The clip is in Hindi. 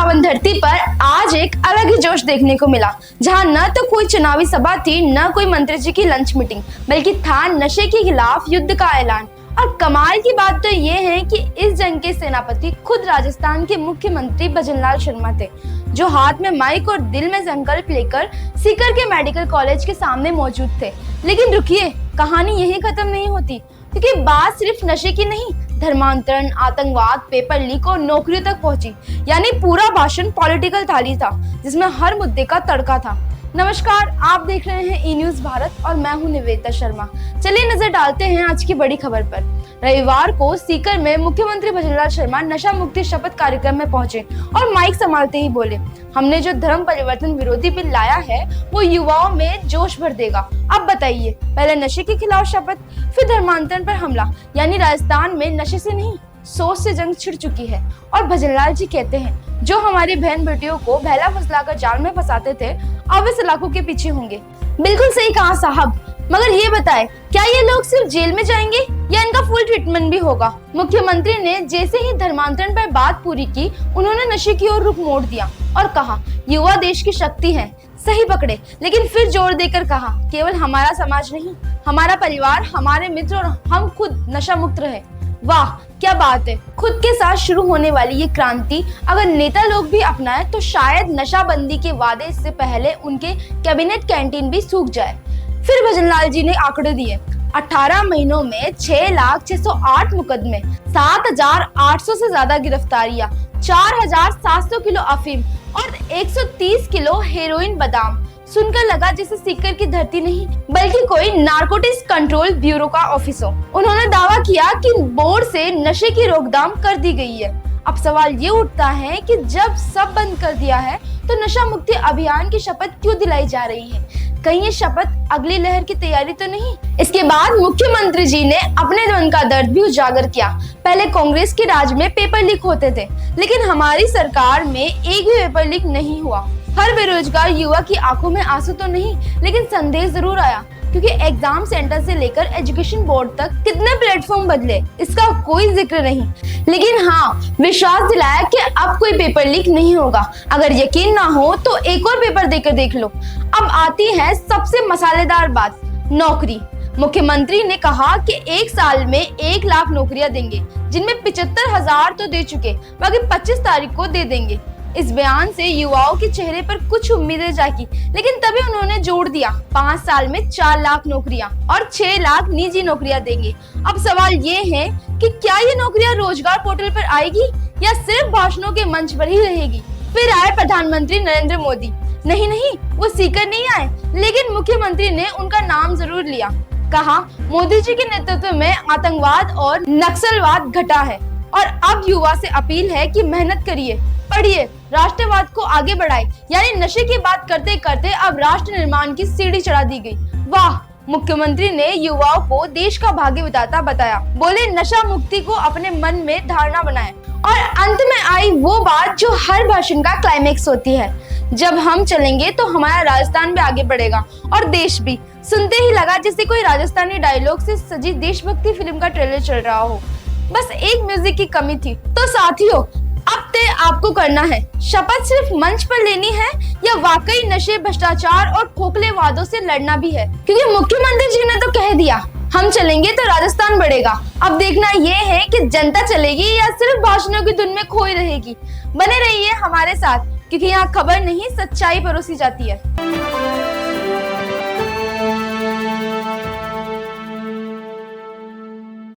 पावन धरती पर आज एक अलग ही जोश देखने को मिला, जहां न तो कोई चुनावी सभा थी, न कोई मंत्री जी की लंच मीटिंग, बल्कि था नशे के खिलाफ युद्ध का ऐलान। और कमाल की बात तो ये है कि इस जंग के सेनापति खुद राजस्थान के मुख्यमंत्री भजनलाल शर्मा थे, जो हाथ में माइक और दिल में संकल्प लेकर सीकर के मेडिकल कॉलेज के सामने मौजूद थे। लेकिन रुकिए, कहानी यही खत्म नहीं होती, क्योंकि बात सिर्फ नशे की नहीं, धर्मांतरण, आतंकवाद, पेपर लीक और नौकरियों तक पहुंची। यानी पूरा भाषण पॉलिटिकल थाली था, जिसमें हर मुद्दे का तड़का था। नमस्कार, आप देख रहे हैं ई न्यूज भारत और मैं हूं निवेदिता शर्मा। चलिए नजर डालते हैं आज की बड़ी खबर पर। रविवार को सीकर में मुख्यमंत्री भजनलाल शर्मा नशा मुक्ति शपथ कार्यक्रम में पहुंचे और माइक संभालते ही बोले, हमने जो धर्म परिवर्तन विरोधी बिल लाया है वो युवाओं में जोश भर देगा। अब बताइए, पहले नशे के खिलाफ शपथ, फिर धर्मांतरण पर हमला। यानी राजस्थान में नशे से नहीं, सोच से जंग छिड़ चुकी है। और भजनलाल जी कहते हैं, जो हमारी बहन बेटियों को बहला फुसलाकर जाल में फंसाते थे, अब इस इलाकों के पीछे होंगे। बिल्कुल सही कहा साहब, मगर ये बताएं, क्या ये लोग सिर्फ जेल में जाएंगे या इनका फुल ट्रीटमेंट भी होगा? मुख्यमंत्री ने जैसे ही धर्मांतरण पर बात पूरी की, उन्होंने नशे की ओर रुख मोड़ दिया और कहा, युवा देश की शक्ति है। सही पकड़े, लेकिन फिर जोर देकर कहा, केवल हमारा समाज नहीं, हमारा परिवार, हमारे मित्र और हम खुद नशा मुक्त रहे। वाह क्या बात है। खुद के साथ शुरू होने वाली ये क्रांति अगर नेता लोग भी अपनाए तो शायद नशाबंदी के वादे से पहले उनके कैबिनेट कैंटीन भी सूख जाए। फिर भजनलाल जी ने आंकड़े दिए, 18 महीनों में 6,608 मुकदमे, 7,800 से ज्यादा गिरफ्तारियां, 4,700 किलो अफीम और 130 किलो हेरोइन बादाम। सुनकर लगा जैसे सीकर की धरती नहीं, बल्कि कोई नारकोटिक्स कंट्रोल ब्यूरो का ऑफिस हो। उन्होंने दावा किया कि बोर्ड से नशे की रोकथाम कर दी गई है। अब सवाल ये उठता है कि जब सब बंद कर दिया है तो नशा मुक्ति अभियान की शपथ क्यों दिलाई जा रही है? कहीं ये शपथ अगली लहर की तैयारी तो नहीं? इसके बाद मुख्यमंत्री जी ने अपने मन का दर्द भी उजागर किया। पहले कांग्रेस के राज में पेपर लीक होते थे, लेकिन हमारी सरकार में एक भी पेपर लीक नहीं हुआ। हर बेरोजगार युवा की आंखों में आंसू तो नहीं, लेकिन संदेश जरूर आया, क्योंकि एग्जाम सेंटर से लेकर एजुकेशन बोर्ड तक कितने प्लेटफॉर्म बदले, इसका कोई जिक्र नहीं। लेकिन हाँ, विश्वास दिलाया कि अब कोई पेपर लीक नहीं होगा। अगर यकीन ना हो तो एक और पेपर देकर देख लो। अब आती है सबसे मसालेदार बात, नौकरी। मुख्यमंत्री ने कहा कि एक साल में 1 लाख नौकरियां देंगे, जिनमें 75,000 तो दे चुके, बाकी 25 तारीख को दे देंगे। इस बयान से युवाओं के चेहरे पर कुछ उम्मीदें जागी, लेकिन तभी उन्होंने जोड़ दिया, 5 साल में 4 लाख नौकरियां और 6 लाख निजी नौकरियां देंगे। अब सवाल ये है कि क्या ये नौकरियां रोजगार पोर्टल पर आएगी या सिर्फ भाषणों के मंच पर ही रहेगी? फिर आए प्रधानमंत्री नरेंद्र मोदी। नहीं, वो सीकर नहीं आए, लेकिन मुख्यमंत्री ने उनका नाम जरूर लिया। कहा, मोदी जी के नेतृत्व में आतंकवाद और नक्सलवाद घटा है और अब युवा से अपील है कि मेहनत करिए, पढ़िए, राष्ट्रवाद को आगे बढ़ाए। यानी नशे की बात करते करते अब राष्ट्र निर्माण की सीढ़ी चढ़ा दी गई। वाह, मुख्यमंत्री ने युवाओं को देश का भाग्य विधाता बताया। बोले, नशा मुक्ति को अपने मन में धारणा बनाएं। और अंत में आई वो बात जो हर भाषण का क्लाइमेक्स होती है, जब हम चलेंगे तो हमारा राजस्थान भी आगे बढ़ेगा और देश भी। सुनते ही लगा जैसे कोई राजस्थानी डायलॉग से सजी देशभक्ति फिल्म का ट्रेलर चल रहा हो। बस एक म्यूजिक की कमी थी। तो साथियों, अब तय आपको करना है, शपथ सिर्फ मंच पर लेनी है या वाकई नशे, भ्रष्टाचार और खोखले वादों से लड़ना भी है? क्योंकि मुख्यमंत्री जी ने तो कह दिया, हम चलेंगे तो राजस्थान बढ़ेगा। अब देखना ये है कि जनता चलेगी या सिर्फ भाषणों की धुन में खोई रहेगी। बने रहिए हमारे साथ, क्योंकि यहाँ खबर नहीं, सच्चाई परोसी जाती है।